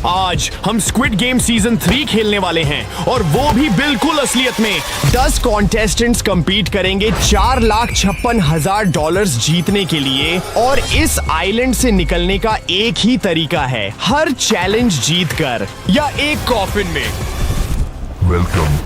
आज हम squid game season 3 खेलने वाले हैं और वो भी बिल्कुल असलियत में। 10 कॉन्टेस्टेंट्स कंपीट करेंगे $4,56,000 जीतने के लिए और इस आइलैंड से निकलने का एक ही तरीका है, हर चैलेंज जीतकर या एक कॉफिन में। वेलकम।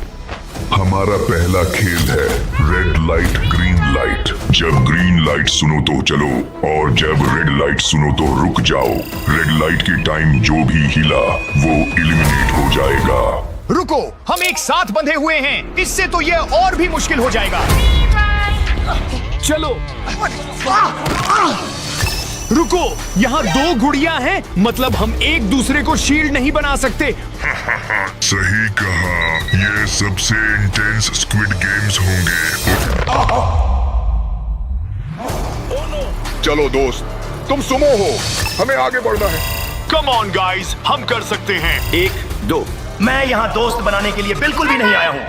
हमारा पहला खेल है रेड लाइट ग्रीन लाइट। जब ग्रीन लाइट सुनो तो चलो और जब रेड लाइट सुनो तो रुक जाओ। रेड लाइट के टाइम जो भी हिला वो एलिमिनेट हो जाएगा। रुको, हम एक साथ बंधे हुए हैं, इससे तो यह और भी मुश्किल हो जाएगा। चलो रुको, यहाँ 2 गुड़ियां हैं, मतलब हम एक दूसरे को शील्ड नहीं बना सकते। सही कहा, ये सबसे इंटेंस स्क्विड गेम्स होंगे। चलो दोस्त, तुम सुमो हो, हमें आगे बढ़ना है। कम ऑन गाइस, हम कर सकते हैं। 1, 2। मैं यहाँ दोस्त बनाने के लिए बिल्कुल भी नहीं आया हूँ।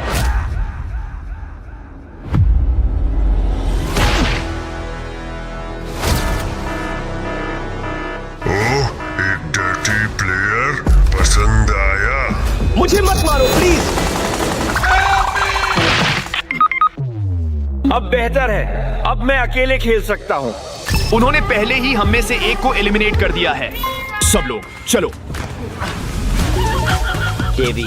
पसंद आया? मुझे मत मारो प्लीज। अब बेहतर है, अब मैं अकेले खेल सकता हूँ। उन्होंने पहले ही हम में से एक को एलिमिनेट कर दिया है। सब लोग चलो। केवी,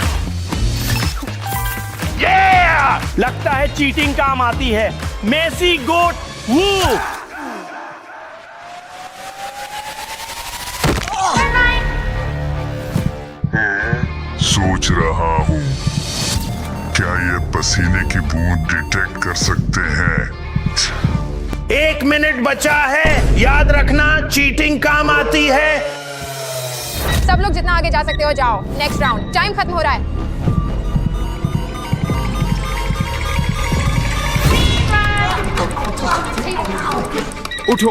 लगता है चीटिंग काम आती है। मेसी गोट वू। सोच रहा हूँ, क्या ये पसीने की बूंद डिटेक्ट कर सकते हैं? 1 मिनट बचा है, याद रखना चीटिंग काम आती है। सब लोग जितना आगे जा सकते हो जाओ। नेक्स्ट राउंड, टाइम खत्म हो रहा है। उठो।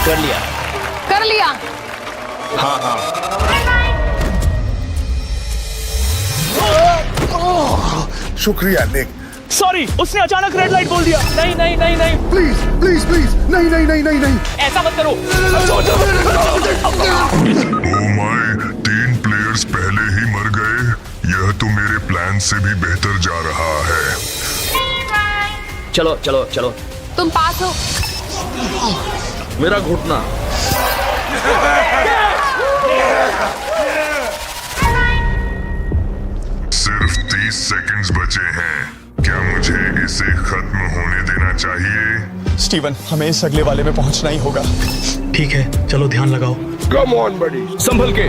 कर लिया। कर लिया। शुक्रिया निक। सॉरी, उसने अचानक रेड लाइट बोल दिया। नहीं नहीं नहीं नहीं, प्लीज प्लीज प्लीज, नहीं नहीं नहीं नहीं नहीं। ऐसा मत करो। ओह माय, 3 प्लेयर्स पहले ही मर गए। यह तो मेरे प्लान से भी बेहतर जा रहा है। चलो चलो चलो। तुम पास हो। मेरा घुटना। सिर्फ 30 सेकंड्स बचे हैं। क्या मुझे इसे खत्म होने देना चाहिए? स्टीवन, हमें इस अगले वाले में पहुंचना ही होगा। ठीक है, चलो ध्यान लगाओ। कम ऑन बडी। संभल के।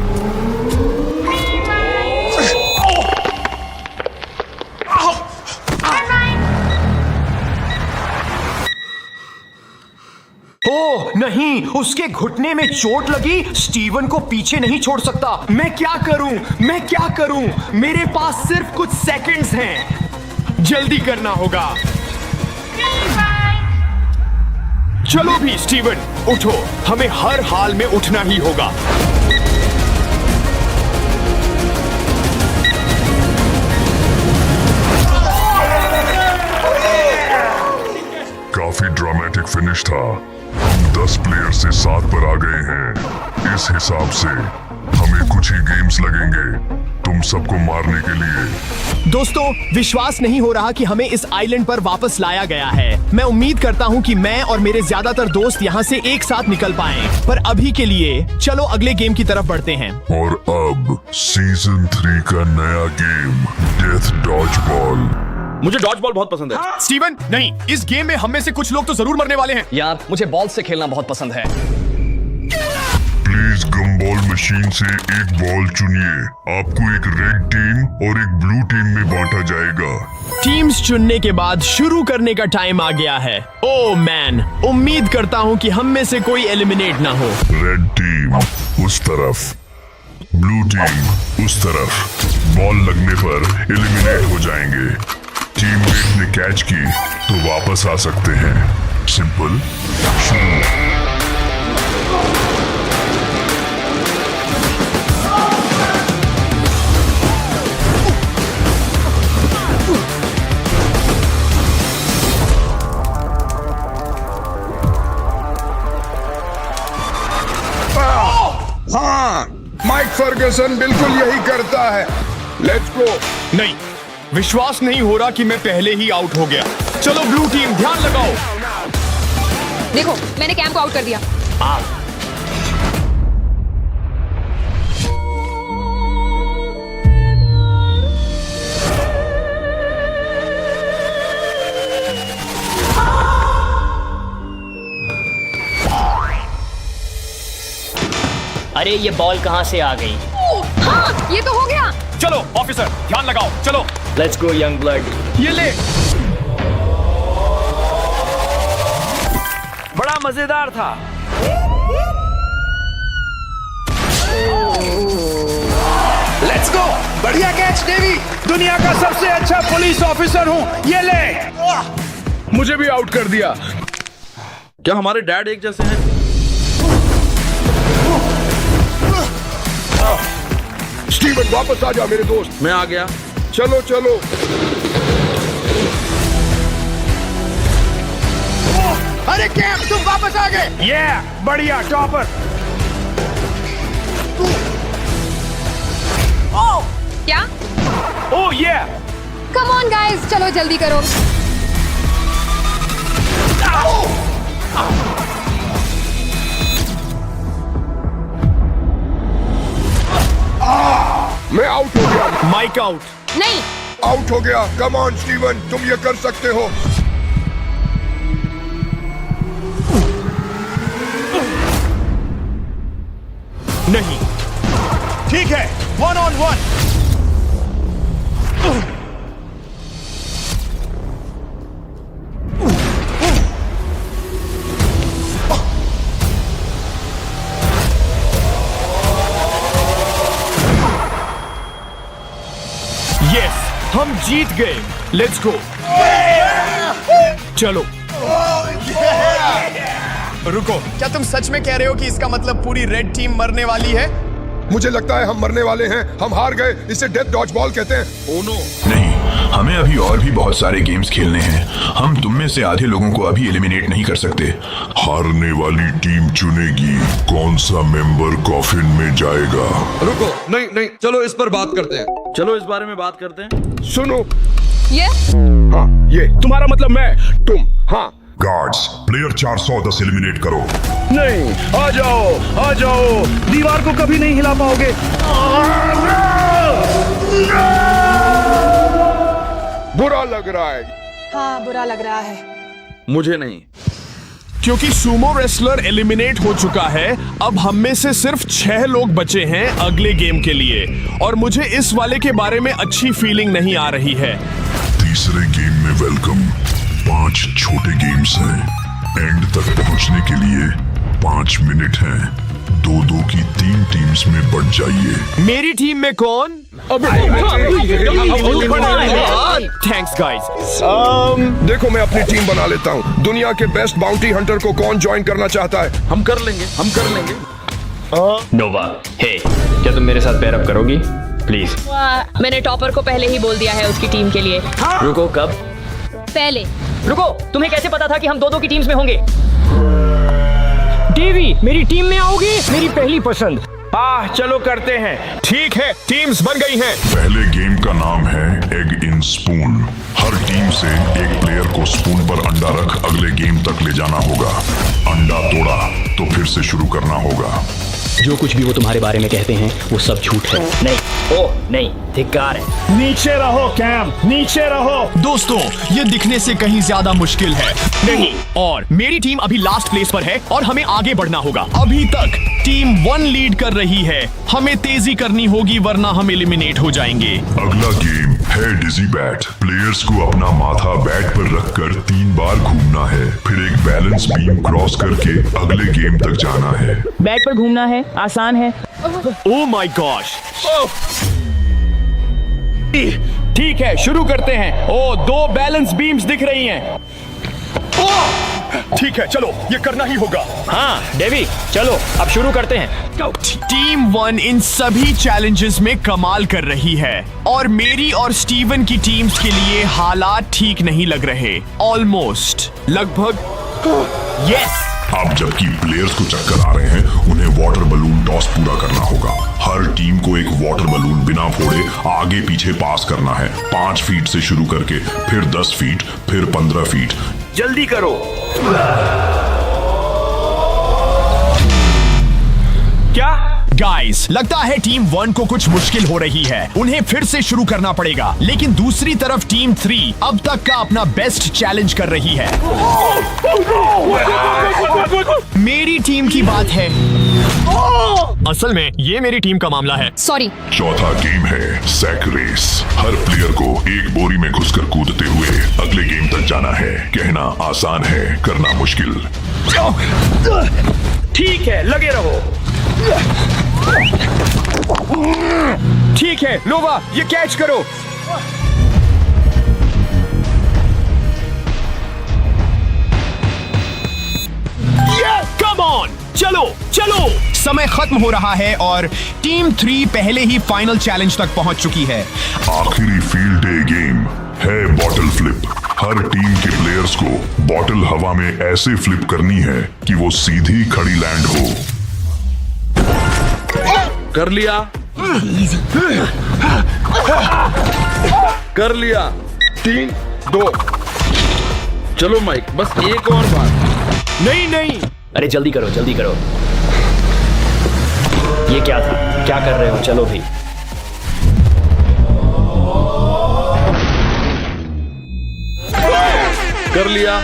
ओह नहीं, उसके घुटने में चोट लगी। स्टीवन को पीछे नहीं छोड़ सकता। मैं क्या करूं, मैं क्या करूं? मेरे पास सिर्फ कुछ सेकंड्स हैं, जल्दी करना होगा। चलो भी स्टीवन, उठो, हमें हर हाल में उठना ही होगा। काफी ड्रामेटिक फिनिश था। हम 10 प्लेयर से 7 पर आ गए हैं। इस हिसाब से हमें कुछ ही गेम्स लगेंगे तुम सबको मारने के लिए। दोस्तों, विश्वास नहीं हो रहा कि हमें इस आइलैंड पर वापस लाया गया है। मैं उम्मीद करता हूं कि मैं और मेरे ज्यादातर दोस्त यहां से एक साथ निकल पाएं। पर अभी के लिए चलो अगले गेम की तरफ बढ़ते हैं। और अब सीजन 3 का नया गेम, डेथ डॉज बॉल। मुझे डॉज बॉल बहुत पसंद है। स्टीवन, नहीं, इस गेम में हम में से कुछ लोग तो जरूर मरने वाले हैं। यार, मुझे बॉल से खेलना बहुत पसंद है। प्लीज गमबॉल मशीन से एक बॉल चुनिए। आपको एक रेड टीम और एक ब्लू टीम में बांटा जाएगा। टीम्स चुनने के बाद शुरू करने का टाइम आ गया है। ओह मैन, उम्मीद करता हूं कि हम में से कोई एलिमिनेट ना हो। रेड टीम उस तरफ, ब्लू टीम उस तरफ। बॉल लगने पर एलिमिनेट हो जाएंगे। टीममेट ने कैच की तो वापस आ सकते हैं। सिंपल। शुरू। हाँ, माइक फर्गसन बिल्कुल यही करता है। Let's go. नहीं, विश्वास नहीं हो रहा कि मैं पहले ही आउट हो गया। चलो ब्लू टीम ध्यान लगाओ। देखो मैंने कैम को आउट कर दिया। अरे ये बॉल कहाँ से आ गई? हाँ ये तो हो गया। चलो ऑफिसर ध्यान लगाओ, चलो। Let's go young blood. ये ले। बड़ा मजेदार था। Let's go. बढ़िया कैच डेवी। दुनिया का सबसे अच्छा पुलिस ऑफिसर हूँ। ये ले। मुझे भी आउट कर दिया। क्या हमारे डैड एक जैसे हैं? स्टीवन वापस आ जा मेरे दोस्त। मैं आ गया। चलो चलो। अरे कैम तुम वापस आ गए। ये बढ़िया टॉपर। क्या? ओह ये। कम ऑन गाइस, चलो जल्दी करो। मैं आउट हो गया। Mic out. नहीं, आउट हो गया। कम ऑन स्टीवन, तुम ये कर सकते हो। नहीं। ठीक है, 1 on 1। यस, हम जीत गए। Let's go. चलो। रुको, क्या तुम सच में कह रहे हो कि इसका मतलब पूरी रेड टीम मरने वाली है? मुझे लगता है हम मरने वाले हैं। हम हार गए। इसे डेथ डॉज बॉल कहते हैं। Oh no. नहीं, हमें अभी और भी बहुत सारे गेम्स खेलने हैं। हम तुम में से आधे लोगों को अभी एलिमिनेट नहीं कर सकते। हारने वाली टीम चुनेगी कौन सा मेंबर कॉफिन में जाएगा। रुको, नहीं नहीं, चलो इस पर बात करते हैं। चलो इस बारे में बात करते हैं। सुनो। ये हाँ, ये तुम्हारा मतलब मैं? तुम। हाँ, गार्ड्स, प्लेयर 410 एलिमिनेट करो। नहीं, आ जाओ। दीवार को कभी नहीं हिला पाओगे। बुरा लग रहा है। हाँ बुरा लग रहा है। मुझे नहीं। क्योंकि सुमो रेसलर एलिमिनेट हो चुका है, अब हम में से सिर्फ 6 लोग बचे हैं अगले गेम के लिए, और मुझे इस वाले के बारे में अच्छी फीलिंग नहीं आ रही है। तीसरे गेम में वेलकम। 5 छोटे गेम्स हैं। एंड तक पहुंचने के लिए 5 मिनट हैं। 2-2 की 3 टीम्स में बट जाइए। मेरी टीम में कौन? Thanks guys. देखो मैं अपनी टीम बना लेता हूँ। दुनिया के बेस्ट बाउंटी हंटर को कौन ज्वाइन करना चाहता है? हम कर लेंगे। नोवा, हे, क्या तुम मेरे साथ पैर अप करोगी? प्लीज। मैंने टॉपर को पहले ही बोल दिया है उसकी टीम के लिए। रुको, कब? पहले। रुको, तुम्हें कैसे पता था कि हम 2-2 की टीम्स में होंगे? टीवी, मेरी टीम में आओगी? मेरी पहली पसंद। चलो करते हैं। ठीक है, टीम्स बन गई हैं। पहले गेम का नाम है एग इन स्पून। हर टीम से एक प्लेयर को स्पून पर अंडा रख अगले गेम तक ले जाना होगा। अंडा तोड़ा तो फिर से शुरू करना होगा। जो कुछ भी वो तुम्हारे बारे में कहते हैं वो सब झूठ है। नहीं, ओह नहीं, धिक्कार है। नीचे रहो कैम, नीचे रहो। दोस्तों, ये दिखने से कहीं ज्यादा मुश्किल है। नहीं, और मेरी टीम अभी लास्ट प्लेस पर है और हमें आगे बढ़ना होगा। अभी तक टीम 1 लीड कर रही है। हमें तेजी करनी होगी वरना हम एलिमिनेट हो जाएंगे। अगला गेम है डिजी बैट। प्लेयर्स को अपना माथा बैट पर रखकर 3 बार घूमना है, फिर एक बैलेंस बीम क्रॉस करके अगले गेम तक जाना है। बैट पर घूमना है, आसान है। Oh my gosh. ठीक है, शुरू करते हैं। 2 बैलेंस बीम्स दिख रही हैं। ठीक है, चलो ये करना ही होगा। हाँ डेवी, चलो अब शुरू करते हैं। टीम 1 इन सभी चैलेंजेस में कमाल कर रही है और मेरी और स्टीवन की टीम्स के लिए हालात ठीक नहीं लग रहे। ऑलमोस्ट, लगभग। यस। अब जबकि प्लेयर्स को चक्कर आ रहे हैं, उन्हें वाटर बलून टॉस टॉस पूरा करना होगा। हर टीम को एक वाटर बलून बिना फोड़े आगे पीछे पास करना है। 5 फीट से शुरू करके फिर 10 फीट फिर 15 फीट। जल्दी करो। क्या गाइस, लगता है टीम 1 को कुछ मुश्किल हो रही है। उन्हें फिर से शुरू करना पड़ेगा। लेकिन दूसरी तरफ टीम 3 अब तक का अपना बेस्ट चैलेंज कर रही है। मेरी टीम की बात है। असल में ये मेरी टीम का मामला है। सॉरी। चौथा गेम है सैक रेस। हर प्लेयर को एक बोरी में घुसकर कूदते हुए अगले गेम तक जाना है। कहना आसान है, करना मुश्किल। ठीक है, लगे रहो। ठीक है नोवा, ये कैच करो। कम ऑन, चलो चलो। समय खत्म हो रहा है और टीम 3 पहले ही फाइनल चैलेंज तक पहुंच चुकी है। आखिरी फील्ड डे गेम है बॉटल फ्लिप। हर टीम के प्लेयर्स को बॉटल हवा में ऐसे फ्लिप करनी है कि वो सीधी खड़ी लैंड हो। कर लिया, कर लिया। 3, 2। चलो माइक, बस एक और बार। नहीं नहीं, अरे जल्दी करो, जल्दी करो। ये क्या था? क्या कर रहे हो? चलो भी। कर लिया।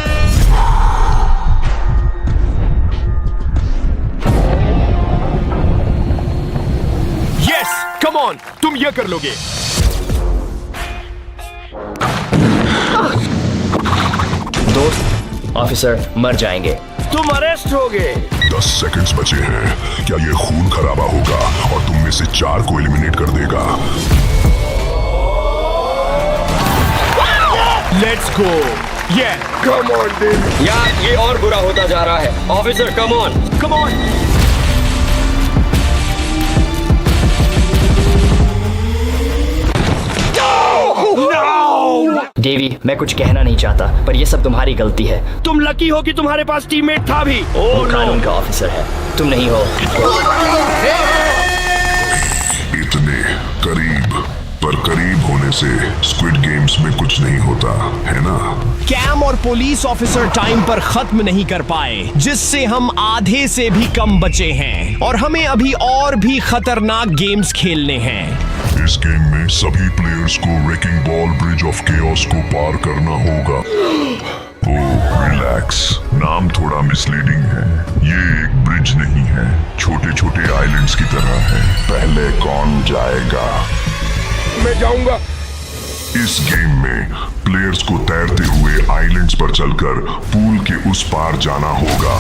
यस, कम ऑन, तुम ये कर लोगे। दोस्त, ऑफिसर मर जाएंगे। तुम अरेस्ट हो गए। 10 सेकंड्स बचे हैं। क्या ये खून खराबा होगा और तुम में से 4 को एलिमिनेट कर देगा? Let's go. ये कम ऑन डेवी। यार ये और बुरा होता जा रहा है। Officer come on, come on. Davy, मैं कुछ कहना नहीं चाहता, पर ये सब तुम्हारी गलती है। तुम लकी हो कि तुम्हारे पास टीममेट था भी। वो कानून का ऑफिसर है, तुम नहीं हो। इतने करीब, पर करीब होने से स्क्विड गेम्स में कुछ नहीं होता है ना? कैम और पुलिस ऑफिसर टाइम पर खत्म नहीं कर पाए, जिससे हम आधे से भी कम बचे हैं और हमें अभी और भी खतरनाक गेम्स खेलने हैं। इस गेम में सभी प्लेयर्स को racking ball bridge of chaos को पार करना होगा। ओह रिलैक्स, नाम थोड़ा मिसलीडिंग है। ये एक ब्रिज नहीं है, छोटे छोटे आइलैंड्स की तरह है। पहले कौन जाएगा? मैं जाऊंगा। इस गेम में प्लेयर्स को तैरते हुए आइलैंड्स पर चलकर पूल के उस पार जाना होगा।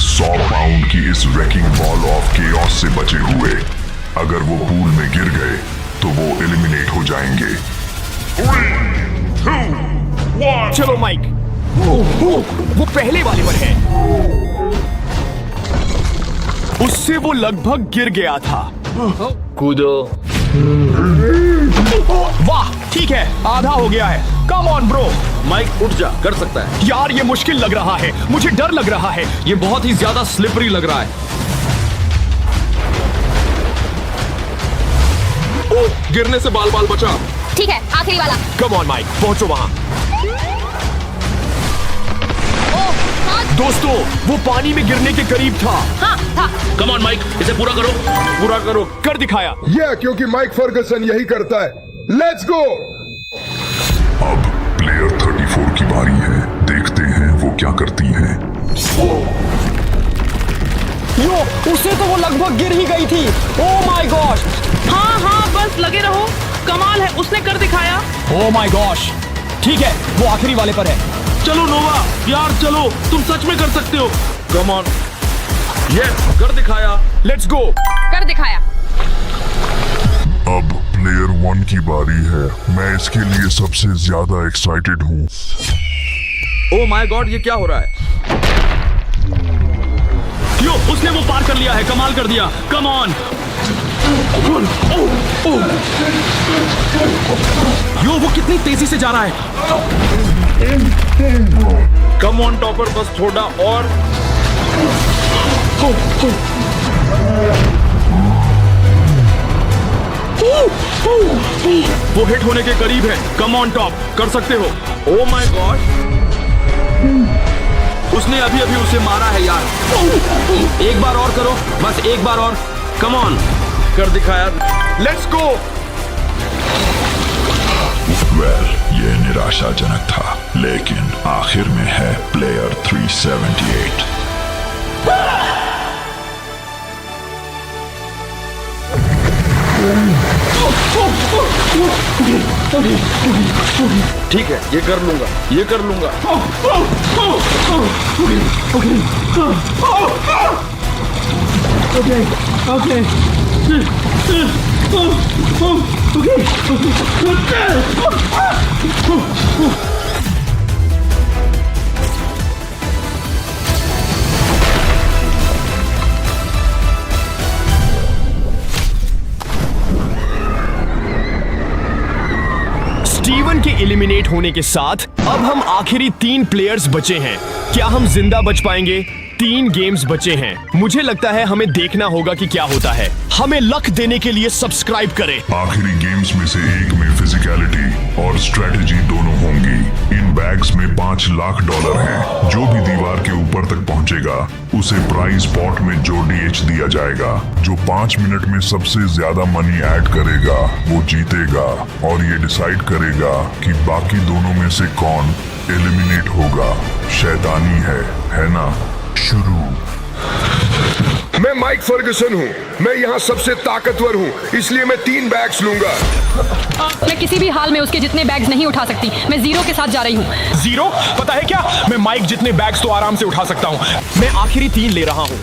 100 पाउंड की इस रेकिंग बॉल ऑफ केओस से बचे हुए अगर वो पूल में गिर गए तो वो एलिमिनेट हो जाएंगे। 3, 2, 1। चलो माइक। वो पहले वाले पर है। उससे वो लगभग गिर गया था। कूदो। वाह, ठीक है, आधा हो गया है। Come on bro. माइक उठ जा, कर सकता है। यार ये मुश्किल लग रहा है, मुझे डर लग रहा है। ये बहुत ही ज्यादा स्लिपरी लग रहा है। ओ, गिरने से बाल बाल बचा। ठीक है, आखिरी वाला। कम ऑन माइक, पहुंचो वहां। दोस्तों, वो पानी में गिरने के करीब था। हाँ था। कम ऑन माइक, इसे पूरा करो। पूरा करो। कर दिखाया। क्योंकि माइक फर्गसन यही करता है। Let's go. अब प्लेयर 34 की बारी है। देखते हैं वो क्या करती हैं। यो, उसे तो वो लगभग गिर ही गई थी। Oh my gosh. हाँ हाँ, बस लगे रहो। कमाल है, उसने कर दिखाया। Oh my gosh. ठीक है, वो आखिरी वाले पर है। चलो नोवा, यार चलो, तुम सच में कर सकते हो। Come on. यस, कर दिखाया। Let's go. कर दिखाया। अब प्लेयर 1 की बारी है। मैं इसके लिए सबसे ज्यादा एक्साइटेड हूँ। ओ माय गॉड, ये क्या हो रहा है? यो, उसने वो पार कर लिया है। कमाल कर दिया। Come on. यो, वो कितनी तेजी से जा रहा है। कम ऑन टॉपर, बस थोड़ा और। वो हिट होने के करीब है। कम ऑन टॉप, कर सकते हो। ओ माय गॉड, उसने अभी अभी उसे मारा है यार। एक बार और करो, बस एक बार और। कम ऑन, कर दिखाया। Let's go. वेल, ये निराशाजनक था, लेकिन आखिर में है प्लेयर 378। ठीक है, ये कर लूंगा, ये कर लूंगा। स्टीवन के एलिमिनेट होने के साथ अब हम आखिरी 3 प्लेयर्स बचे हैं। क्या हम जिंदा बच पाएंगे? 3 गेम्स बचे हैं। मुझे लगता है हमें देखना होगा कि क्या होता है। हमें लक देने के लिए सब्सक्राइब करें। आखिरी गेम्स में से एक में फिजिकलिटी और स्ट्रेटेजी दोनों होंगी। इन बैग्स में $5 लाख हैं। जो भी दीवार के ऊपर तक पहुंचेगा उसे प्राइज पॉट में जो DH दिया जाएगा। जो 5 मिनट में सबसे ज्यादा मनी ऐड करेगा वो जीतेगा, और ये डिसाइड करेगा कि बाकी दोनों में से कौन एलिमिनेट होगा। शैतानी है ना? शुरू। मैं माइक फर्गसन हूँ। मैं यहाँ सबसे ताकतवर हूँ, इसलिए मैं 3 बैग्स लूंगा। मैं किसी भी हाल में उसके जितने बैग्स नहीं उठा सकती। मैं 0 के साथ जा रही हूँ। 0? पता है क्या, मैं माइक जितने बैग्स तो आराम से उठा सकता हूँ। मैं आखिरी 3 ले रहा हूँ।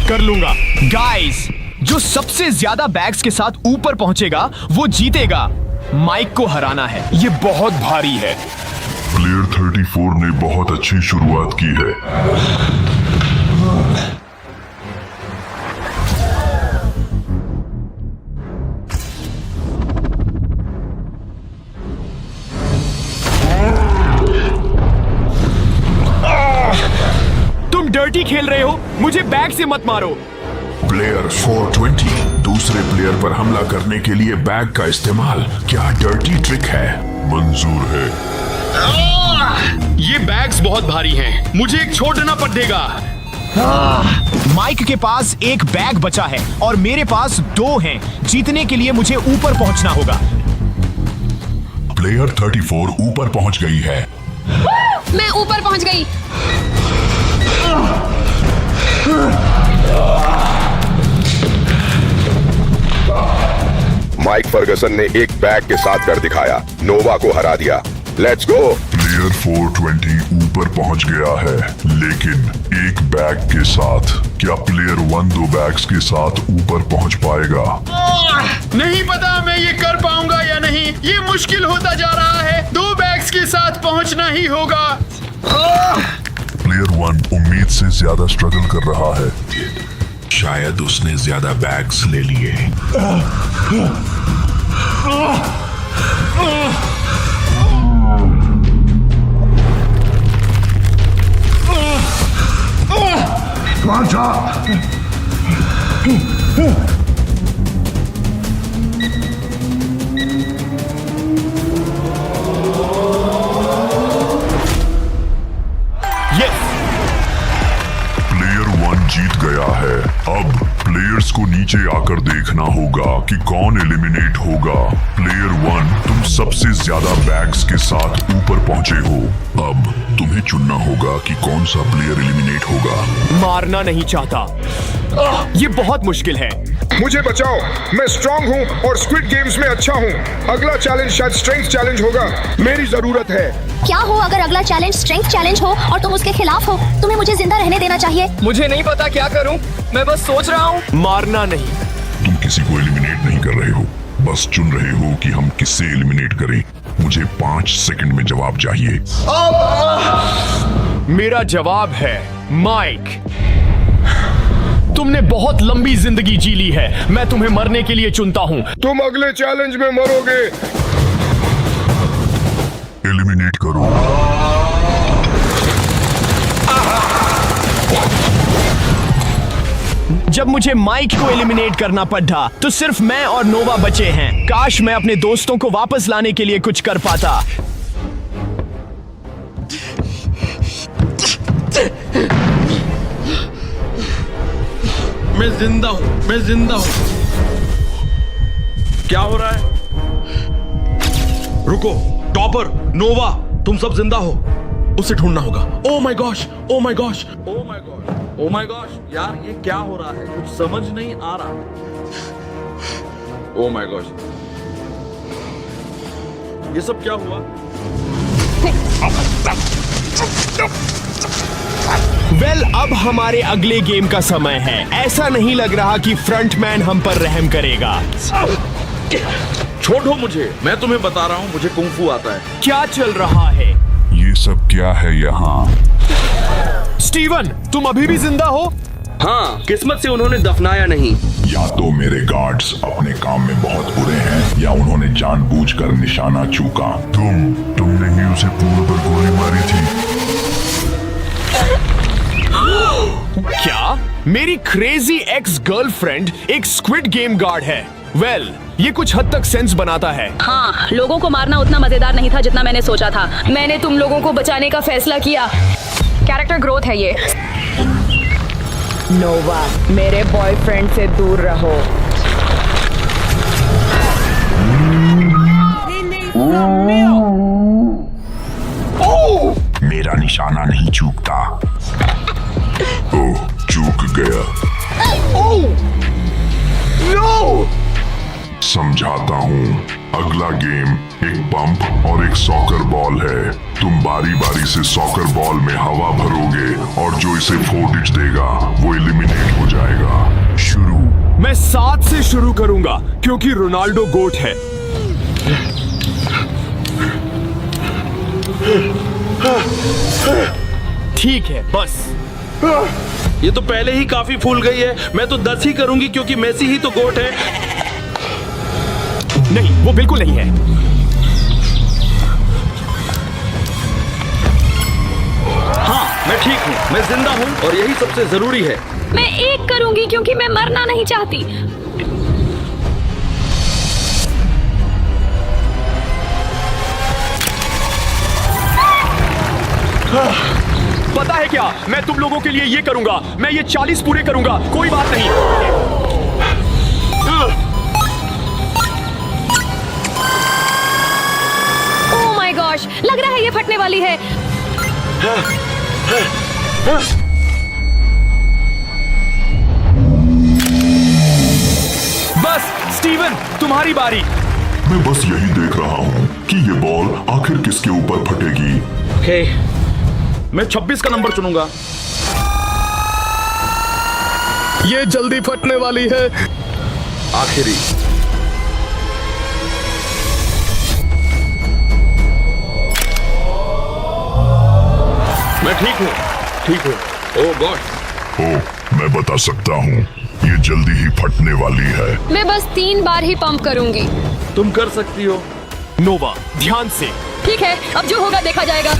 कर लूंगा। गाइस, जो सबसे ज्यादा बैग्स के साथ ऊपर पहुंचेगा वो जीतेगा। माइक को हराना है। ये बहुत भारी है। प्लेयर 34 ने बहुत अच्छी शुरुआत की है। तुम डर्टी खेल रहे हो, मुझे बैग से मत मारो। प्लेयर 420 दूसरे प्लेयर पर हमला करने के लिए बैग का इस्तेमाल क्या डर्टी ट्रिक है? मंजूर है। ये बैग्स बहुत भारी हैं। मुझे एक छोड़ना पड़ेगा। माइक के पास एक बैग बचा है और मेरे पास 2 हैं। जीतने के लिए मुझे ऊपर पहुंचना होगा। प्लेयर 34 ऊपर पहुंच गई है। मैं ऊपर पहुंच गई। माइक फर्गसन ने एक बैग के साथ कर दिखाया। नोवा को हरा दिया। Let's go. प्लेयर 420 ऊपर पहुंच गया है, लेकिन एक बैग के साथ। क्या प्लेयर 1 2 बैग्स के साथ ऊपर पहुंच पाएगा? नहीं पता मैं ये कर पाऊंगा या नहीं। ये मुश्किल होता जा रहा है। 2 बैग्स के साथ पहुंचना ही होगा। प्लेयर 1 उम्मीद से ज्यादा स्ट्रगल कर रहा है। शायद उसने ज्यादा बैग्स ले लिए। प्लेयर 1 जीत गया है। अब प्लेयर्स को नीचे आकर देखना होगा कि कौन एलिमिनेट होगा। प्लेयर 1, तुम सबसे ज्यादा बैग्स के साथ ऊपर पहुंचे हो। अब तुम्हें चुनना होगा कि कौन सा प्लेयर एलिमिनेट होगा। मारना नहीं चाहता। ये बहुत मुश्किल है। मुझे बचाओ। मैं स्ट्रांग हूँ और स्क्विड गेम्स में अच्छा हूँ। अगला चैलेंज शायद स्ट्रेंथ चैलेंज होगा। मेरी जरूरत है। क्या हो अगर अगला चैलेंज स्ट्रेंथ चैलेंज हो और तुम उसके खिलाफ हो? तुम्हें मुझे जिंदा रहने देना चाहिए। मुझे नहीं पता क्या करूं, मैं बस सोच रहा हूं। मारना नहीं। तुम किसी को एलिमिनेट नहीं कर रहे हो, बस चुन रहे हो कि हम किससे एलिमिनेट करें। मुझे 5 सेकंड में जवाब चाहिए। मेरा जवाब है माइक। तुमने बहुत लंबी जिंदगी जी ली है। मैं तुम्हें मरने के लिए चुनता हूँ। तुम अगले चैलेंज में मरोगे। एलिमिनेट करो। जब मुझे माइक को एलिमिनेट करना पड़ा तो सिर्फ मैं और नोवा बचे हैं। काश मैं अपने दोस्तों को वापस लाने के लिए कुछ कर पाता। मैं जिंदा हूँ, मैं जिंदा हूँ। क्या हो रहा है? रुको, टॉपर, नोवा, तुम सब जिंदा हो। उसे ढूंढना होगा। Oh my gosh, oh my gosh, oh my gosh, oh my gosh. यार ये क्या हो रहा है? कुछ समझ नहीं आ रहा। ओ माय गॉश, ये सब क्या हुआ? अब हमारे अगले गेम का समय है। ऐसा नहीं लग रहा कि फ्रंटमैन हम पर रहम करेगा। छोड़ो मुझे, मैं तुम्हें बता रहा हूँ, मुझे कुंफू आता है। क्या चल रहा है? ये सब क्या है यहाँ? स्टीवन, तुम अभी भी जिंदा हो? हाँ, किस्मत से उन्होंने दफनाया नहीं। या तो मेरे गार्ड्स अपने काम में बहुत बुरे हैं या उन्होंने जानबूझकर निशाना चूका। तुमने ही उसे पूल पर गोली मारी थी। क्या मेरी क्रेजी एक्स गर्लफ्रेंड एक स्क्विड गेम गार्ड है? वेल, ये कुछ हद तक सेंस बनाता है। हाँ, लोगों को मारना उतना मजेदार नहीं था जितना मैंने सोचा था। मैंने तुम लोगों को बचाने का फैसला किया। कैरेक्टर ग्रोथ है ये। नोवा, मेरे बॉयफ्रेंड से दूर रहो। मेरा निशाना नहीं चूकता। ओह, चूक गया। नो! समझाता हूँ, अगला गेम एक पंप और एक सॉकर बॉल है। तुम बारी बारी से सॉकर बॉल में हवा भरोगे और जो इसे 4 डिच देगा वो एलिमिनेट हो जाएगा। शुरू। मैं 7 से शुरू करूंगा क्योंकि रोनाल्डो गोट है। ठीक है, बस। ये तो पहले ही काफी फूल गई है। मैं तो 10 ही करूंगी क्योंकि मेसी ही तो गोट है। नहीं, वो बिल्कुल नहीं है। हाँ, मैं ठीक हूँ, मैं जिंदा हूँ और यही सबसे जरूरी है। मैं 1 करूंगी क्योंकि मैं मरना नहीं चाहती। पता है क्या, मैं तुम लोगों के लिए ये करूंगा। मैं ये 40 पूरे करूंगा, कोई बात नहीं। ओह माय गॉश, लग रहा है ये फटने वाली है। बस स्टीवन, तुम्हारी बारी। मैं बस यही देख रहा हूँ कि ये बॉल आखिर किसके ऊपर फटेगी। ओके, मैं 26 का नंबर चुनूंगा। ये जल्दी फटने वाली है। आखिरी। मैं ठीक हूँ, ठीक हूँ। ओह गॉड। ओह, मैं बता सकता हूँ, ये जल्दी ही फटने वाली है। मैं बस 3 बार ही पंप करूंगी। तुम कर सकती हो। नोवा, ध्यान से। ठीक है, अब जो होगा देखा जाएगा।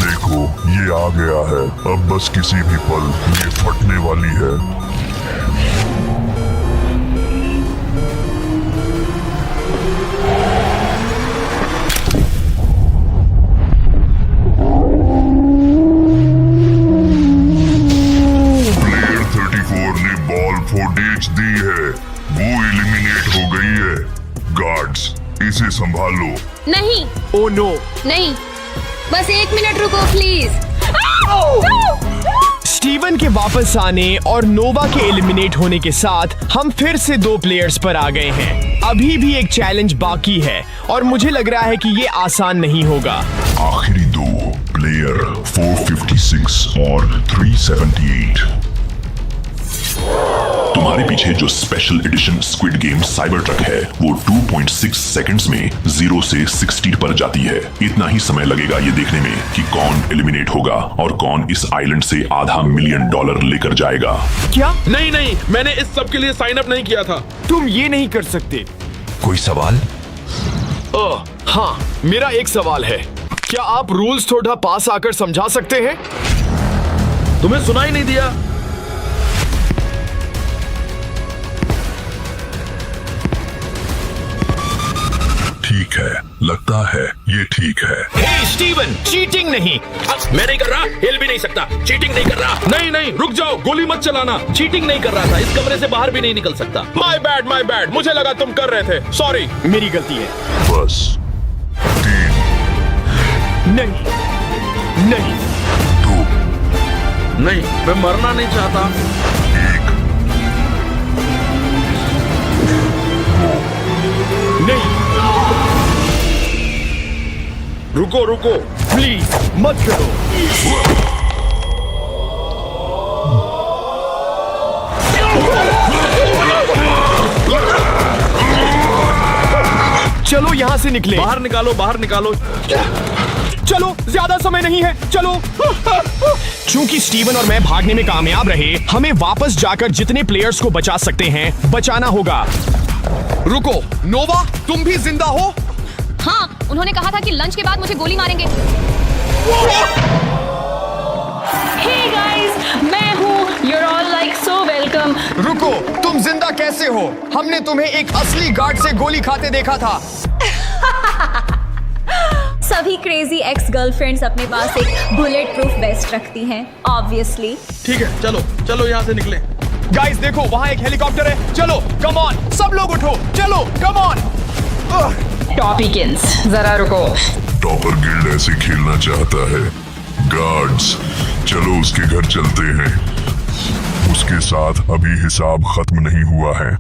देखो, ये आ गया है। अब बस किसी भी पल ये फटने वाली है। प्लेयर 34 ने बॉल 4 डिच दी है। वो एलिमिनेट हो गई है। गार्ड्स, इसे संभालो। नहीं। Oh no. नहीं, बस 1 मिनट रुको प्लीज। स्टीवन के वापस आने और नोवा के एलिमिनेट होने के साथ हम फिर से 2 प्लेयर्स पर आ गए हैं। अभी भी एक चैलेंज बाकी है और मुझे लग रहा है कि ये आसान नहीं होगा। आखिरी 2 प्लेयर 456 और 378। तुम्हारे पीछे जो special edition squid game cyber truck है वो 2.6 सेकंड्स में 0 से 60 पर जाती है। इतना ही समय लगेगा ये देखने में कि कौन एलिमिनेट होगा और कौन इस आइलैंड से $500 मिलियन लेकर जाएगा। क्या? नहीं नहीं, मैंने इस सब के लिए साइन अप नहीं किया था। तुम ये नहीं कर सकते। कोई सवाल? हाँ, मेरा एक सवाल है। क्या आप रूल्स थोड़ा पास आकर समझा सकते हैं? तुम्हें सुनाई नहीं दिया? ठीक है, लगता है ये ठीक है। हे स्टीवन, चीटिंग नहीं। मैं नहीं कर रहा, हिल भी नहीं सकता, चीटिंग नहीं कर रहा। नहीं नहीं, रुक जाओ, गोली मत चलाना। चीटिंग नहीं कर रहा था, इस कमरे से बाहर भी नहीं निकल सकता। माय बैड, मुझे लगा तुम कर रहे थे, सॉरी। मेरी गलती है। बस 3 नहीं, नहीं, 2 नहीं, मैं मरना नहीं चाहता। 1 नहीं। रुको, प्लीज मत करो। चलो यहाँ से निकले। बाहर निकालो। चलो, ज्यादा समय नहीं है, चलो। चूंकि स्टीवन और मैं भागने में कामयाब रहे, हमें वापस जाकर जितने प्लेयर्स को बचा सकते हैं बचाना होगा। रुको, नोवा, तुम भी जिंदा हो? हाँ, उन्होंने कहा था कि लंच के बाद मुझे गोली मारेंगे। हे गाइस, मैं हूँ। You're all like so welcome। रुको, तुम जिंदा कैसे हो? हमने तुम्हें एक असली गार्ड से गोली खाते देखा था। सभी क्रेजी एक्स गर्लफ्रेंड्स अपने पास एक बुलेट प्रूफ वेस्ट रखती हैं, ऑब्वियसली। ठीक है, चलो यहाँ से निकले। गाइस देखो, वहाँ एक हेलीकॉप्टर है। चलो, कम ऑन, सब लोग उठो, चलो, कम ऑन। टॉपिकिंस, जरा रुको। टॉपर गिल्ड ऐसे खेलना चाहता है। गार्ड्स, चलो उसके घर चलते हैं। उसके साथ अभी हिसाब खत्म नहीं हुआ है।